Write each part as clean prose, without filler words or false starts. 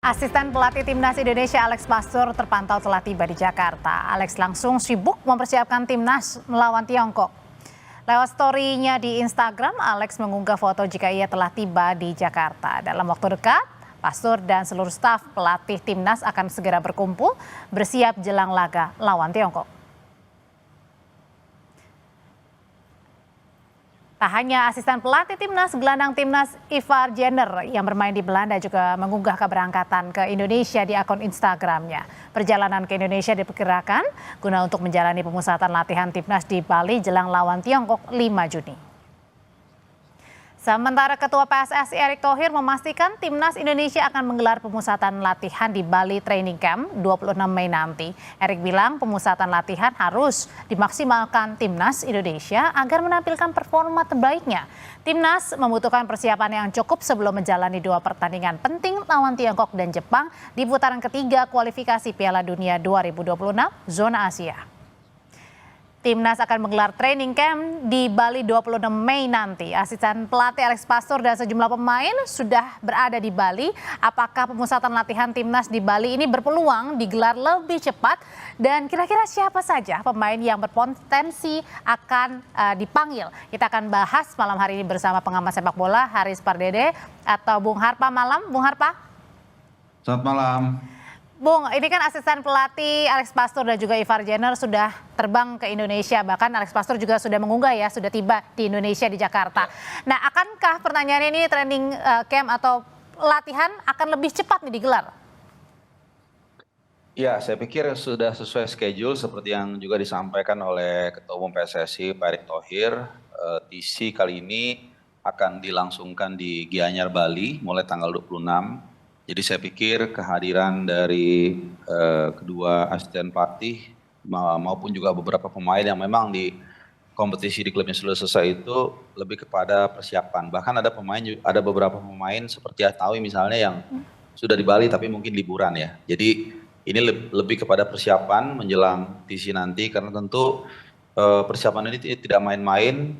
Asisten pelatih Timnas Indonesia Alex Pastur terpantau telah tiba di Jakarta. Alex langsung sibuk mempersiapkan Timnas melawan Tiongkok. Lewat story-nya di Instagram, Alex mengunggah foto jika ia telah tiba di Jakarta. Dalam waktu dekat, Pastur dan seluruh staf pelatih Timnas akan segera berkumpul bersiap jelang laga lawan Tiongkok. Tak hanya asisten pelatih Timnas, gelandang Timnas Ivar Jenner yang bermain di Belanda juga mengunggah keberangkatan ke Indonesia di akun Instagramnya. Perjalanan ke Indonesia diperkirakan guna untuk menjalani pemusatan latihan Timnas di Bali jelang lawan Tiongkok 5 Juni. Sementara Ketua PSSI Erick Thohir memastikan Timnas Indonesia akan menggelar pemusatan latihan di Bali Training Camp 26 Mei nanti. Erick bilang pemusatan latihan harus dimaksimalkan Timnas Indonesia agar menampilkan performa terbaiknya. Timnas membutuhkan persiapan yang cukup sebelum menjalani 2 pertandingan penting lawan Tiongkok dan Jepang di putaran ketiga kualifikasi Piala Dunia 2026 zona Asia. Timnas akan menggelar training camp di Bali 26 Mei nanti. Asisten pelatih Alex Pastur dan sejumlah pemain sudah berada di Bali. Apakah pemusatan latihan Timnas di Bali ini berpeluang digelar lebih cepat? Dan kira-kira siapa saja pemain yang berpotensi akan dipanggil? Kita akan bahas malam hari ini bersama pengamat sepak bola Haris Pardede atau Bung Harpa. Malam, Bung Harpa. Selamat malam. Bung, ini kan asisten pelatih Alex Pastur dan juga Ivar Jenner sudah terbang ke Indonesia. Bahkan Alex Pastur juga sudah mengunggah ya, sudah tiba di Indonesia di Jakarta. Nah, akankah pertanyaan ini training camp atau latihan akan lebih cepat nih digelar? Ya, saya pikir sudah sesuai schedule seperti yang juga disampaikan oleh Ketua Umum PSSI Pak Erick Thohir. TC kali ini akan dilangsungkan di Gianyar, Bali mulai tanggal 26. Jadi saya pikir kehadiran dari kedua asisten pelatih maupun juga beberapa pemain yang memang di kompetisi di klubnya sudah selesai itu lebih kepada persiapan. Bahkan ada beberapa pemain seperti Atawi misalnya yang sudah di Bali tapi mungkin liburan ya. Jadi ini lebih kepada persiapan menjelang TC nanti karena tentu persiapan ini tidak main-main.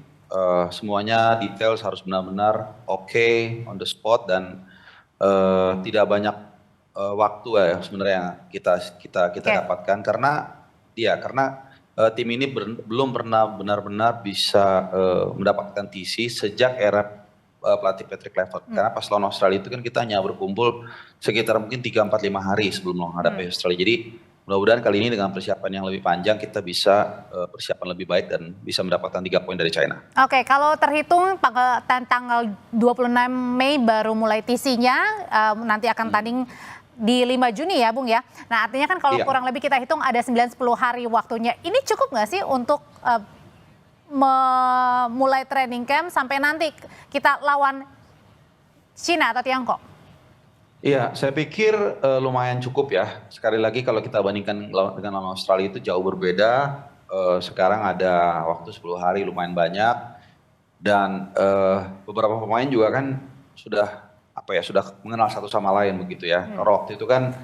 Semuanya details harus benar-benar oke, on the spot dan tidak banyak waktu ya sebenarnya kita dapatkan karena tim ini belum pernah benar-benar bisa mendapatkan TC sejak era pelatih Patrick Kluivert. Karena pas lawan Australia itu kan kita hanya berkumpul sekitar mungkin 3, 4, 5 hari sebelum menghadapi Australia. Jadi mudah-mudahan kali ini dengan persiapan yang lebih panjang kita bisa persiapan lebih baik dan bisa mendapatkan 3 poin dari China. Oke, kalau terhitung tanggal 26 Mei baru mulai TC-nya, nanti akan tanding di 5 Juni ya Bung ya. Nah artinya kan kalau kurang lebih kita hitung ada 9-10 hari waktunya. Ini cukup nggak sih untuk memulai training camp sampai nanti kita lawan Cina atau Tiongkok? Iya, saya pikir lumayan cukup ya. Sekali lagi kalau kita bandingkan dengan lawan Australia itu jauh berbeda. Sekarang ada waktu 10 hari lumayan banyak. Dan beberapa pemain juga kan sudah mengenal satu sama lain begitu ya. Waktu itu kan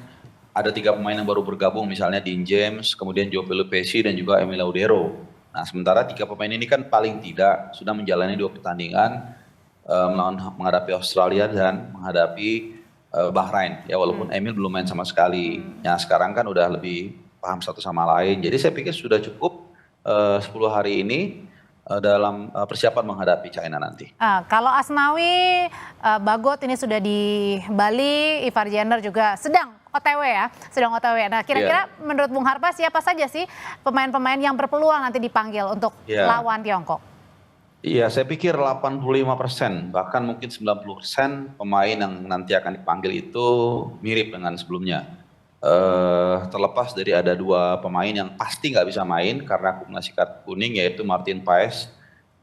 ada 3 pemain yang baru bergabung misalnya Dean James, kemudian Joe Pelupessy dan juga Emil Laudero. Nah sementara 3 pemain ini kan paling tidak sudah menjalani 2 pertandingan menghadapi Australia dan menghadapi Bahrain ya walaupun Emil belum main sama sekali. Ya sekarang kan udah lebih paham satu sama lain. Jadi saya pikir sudah cukup 10 hari ini dalam persiapan menghadapi China nanti. Kalau Asnawi, Bagot ini sudah di Bali, Ivar Jenner juga sedang OTW ya, sedang OTW. Nah kira-kira menurut Bung Harpa siapa saja sih pemain-pemain yang berpeluang nanti dipanggil untuk lawan Tiongkok? Iya, saya pikir 85%, bahkan mungkin 90% pemain yang nanti akan dipanggil itu mirip dengan sebelumnya. Terlepas dari ada 2 pemain yang pasti nggak bisa main karena akumulasi kartu kuning yaitu Martin Paes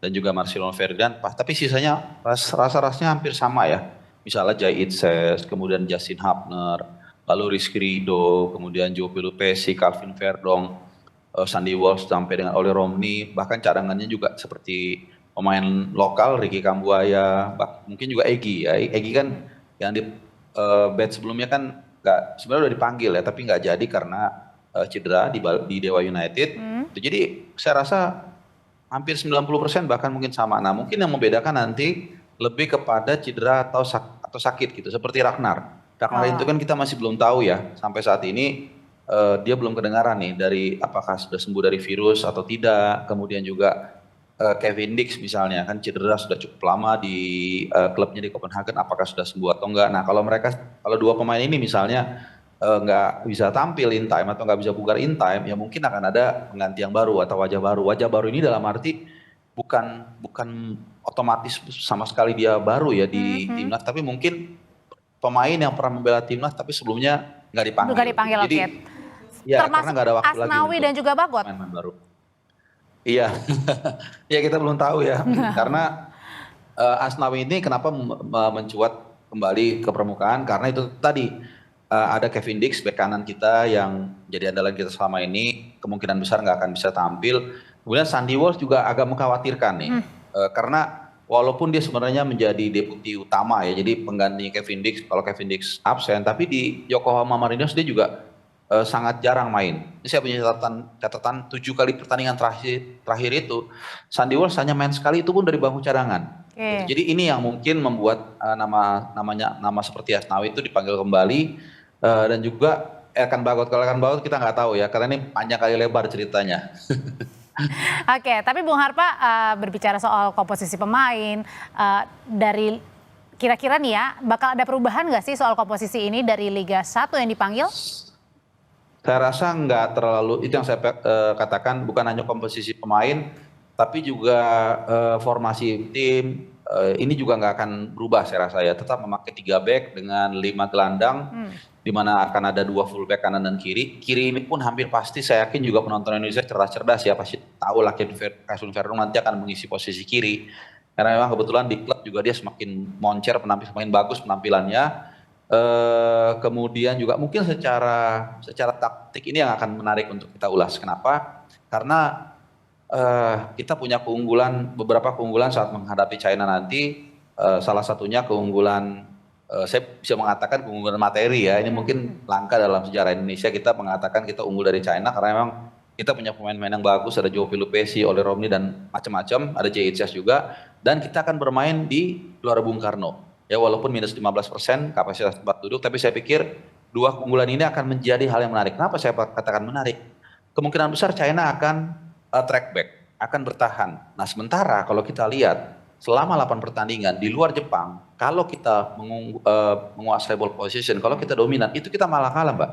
dan juga Marcelo Ferdinand. Tapi sisanya rasa-rasanya hampir sama ya. Misalnya Jai Itses, kemudian Justin Hapner, lalu Rizky Ridho, kemudian Joe Pelupessy, Calvin Verdong, Sandy Walsh sampai dengan Oli Romney, bahkan cadangannya juga seperti pemain lokal Ricky Kambuaya, mungkin juga Egy ya. Egy kan yang di batch sebelumnya kan sebenarnya udah dipanggil ya, tapi nggak jadi karena cedera di Dewa United. Jadi saya rasa hampir 90% bahkan mungkin sama. Nah mungkin yang membedakan nanti lebih kepada cedera atau sakit gitu, seperti Ragnar. Karena itu kan kita masih belum tahu ya, sampai saat ini dia belum kedengaran nih dari apakah sudah sembuh dari virus atau tidak. Kemudian juga Kevin Dix misalnya kan cedera sudah cukup lama di klubnya di Copenhagen, apakah sudah sembuh atau enggak. Nah kalau dua pemain ini misalnya nggak bisa tampil in time atau nggak bisa bugar in time, ya mungkin akan ada pengganti yang baru atau wajah baru. Wajah baru ini dalam arti bukan otomatis sama sekali dia baru ya di timnas, tapi mungkin pemain yang pernah membela timnas tapi sebelumnya nggak dipanggil. Nggak dipanggil, Jadi oke. ya Termasuk karena nggak ada waktu lagi Asnawi untuk dan juga Bagot. pemain baru. Iya, ya kita belum tahu ya karena Asnawi ini kenapa mencuat kembali ke permukaan karena itu tadi ada Kevin Dix bek kanan kita yang jadi andalan kita selama ini kemungkinan besar nggak akan bisa tampil. Kemudian Sandy Walsh juga agak mengkhawatirkan nih karena walaupun dia sebenarnya menjadi deputi utama ya, jadi pengganti Kevin Dix kalau Kevin Dix absen, tapi di Yokohama Marinos dia juga sangat jarang main. Ini saya punya catatan 7 kali pertandingan terakhir itu Sandy Walsh hanya main sekali, itu pun dari bangku cadangan. Oke. Jadi ini yang mungkin membuat nama seperti Asnawi itu dipanggil kembali dan juga Elkan Bagot. Kalau Elkan Bagot kita nggak tahu ya karena ini panjang kali lebar ceritanya. Oke, tapi Bung Harpa berbicara soal komposisi pemain dari kira-kira nih ya, bakal ada perubahan nggak sih soal komposisi ini dari Liga 1 yang dipanggil? Saya rasa nggak terlalu, itu yang saya katakan bukan hanya komposisi pemain, tapi juga formasi tim. Ini juga nggak akan berubah saya rasa ya, tetap memakai 3 back dengan 5 gelandang, di mana akan ada 2 fullback kanan dan kiri. Kiri ini pun hampir pasti saya yakin juga penonton Indonesia cerdas-cerdas ya, pasti tahu lah Kevin Verdong nanti akan mengisi posisi kiri. Karena memang kebetulan di klub juga dia semakin moncer, semakin bagus penampilannya. Kemudian juga mungkin secara taktik ini yang akan menarik untuk kita ulas. Kenapa? Karena kita punya beberapa keunggulan saat menghadapi China nanti. Salah satunya keunggulan, saya bisa mengatakan keunggulan materi ya. Ini mungkin langka dalam sejarah Indonesia kita mengatakan kita unggul dari China karena memang kita punya pemain-pemain yang bagus, ada Joe Pelupesi, Ole Romney dan macam-macam, ada JHS juga, dan kita akan bermain di Gelora Bung Karno. Ya walaupun minus 15% kapasitas tempat duduk, tapi saya pikir 2 keunggulan ini akan menjadi hal yang menarik. Kenapa saya katakan menarik? Kemungkinan besar China akan track back, akan bertahan. Nah sementara kalau kita lihat selama 8 pertandingan di luar Jepang, kalau kita menguasai ball position, kalau kita dominan, itu kita malah kalah Mbak.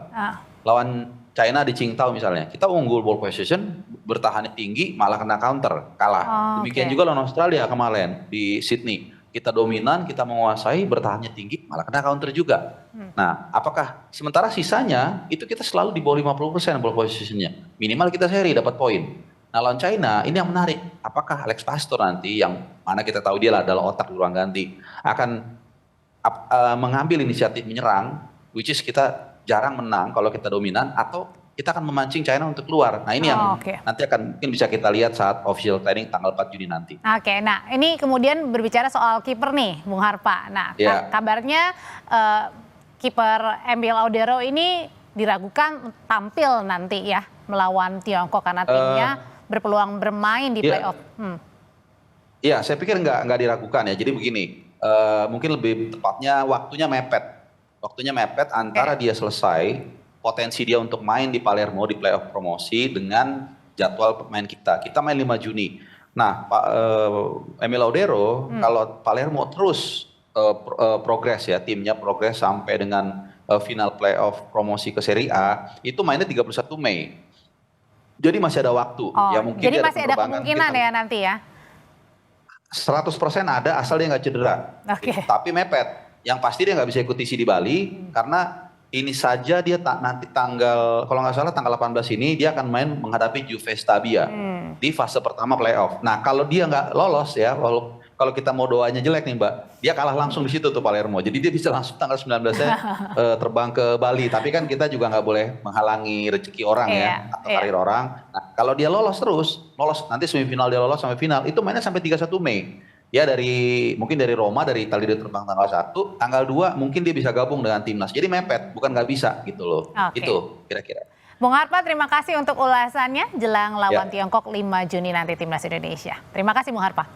Lawan China di Qingdao misalnya, kita unggul ball position, bertahannya tinggi, malah kena counter, kalah. Demikian juga lawan Australia kemarin di Sydney. Kita dominan, kita menguasai, bertahannya tinggi, malah kena counter juga. Nah, apakah sementara sisanya itu kita selalu di bawah 50% ball positionnya. Minimal kita seri dapat poin. Nah, lawan China ini yang menarik. Apakah Alex Pastor nanti yang mana kita tahu dia adalah otak di ruang ganti akan mengambil inisiatif menyerang, which is kita jarang menang kalau kita dominan, atau kita akan memancing China untuk keluar. Nah ini yang nanti akan mungkin bisa kita lihat saat official training tanggal 4 Juni nanti. Oke, nah ini kemudian berbicara soal kiper nih Bung Harpa. Nah kabarnya kiper Emil Audero ini diragukan tampil nanti ya melawan Tiongkok karena timnya berpeluang bermain di playoff. Iya, saya pikir nggak diragukan ya. Jadi begini, mungkin lebih tepatnya waktunya mepet antara dia selesai potensi dia untuk main di Palermo di playoff promosi dengan jadwal pemain kita. Kita main 5 Juni. Nah, Emil Audero kalau Palermo terus progres ya, timnya progres sampai dengan final playoff promosi ke Serie A, itu mainnya 31 Mei. Jadi masih ada waktu. Ya mungkin jadi masih ada kemungkinan ya nanti ya? 100% ada asal dia nggak cedera. Tapi mepet. Yang pasti dia nggak bisa ikuti di Bali karena ini saja dia nanti kalau nggak salah tanggal 18 ini dia akan main menghadapi Juve Stabia di fase pertama playoff. Nah kalau dia nggak lolos ya, kalau kita mau doanya jelek nih Mbak, dia kalah langsung di situ tuh Palermo. Jadi dia bisa langsung tanggal 19-nya terbang ke Bali. Tapi kan kita juga nggak boleh menghalangi rezeki orang ya atau karir orang. Nah kalau dia lolos nanti semifinal dia lolos sampai final, itu mainnya sampai 31 Mei. Ya mungkin dari Roma, dari Italia dia terbang tanggal 1, tanggal 2 mungkin dia bisa gabung dengan timnas. Jadi mepet, bukan nggak bisa gitu loh. Itu kira-kira. Bung Harpa terima kasih untuk ulasannya jelang lawan Tiongkok 5 Juni nanti timnas Indonesia. Terima kasih Bung Harpa.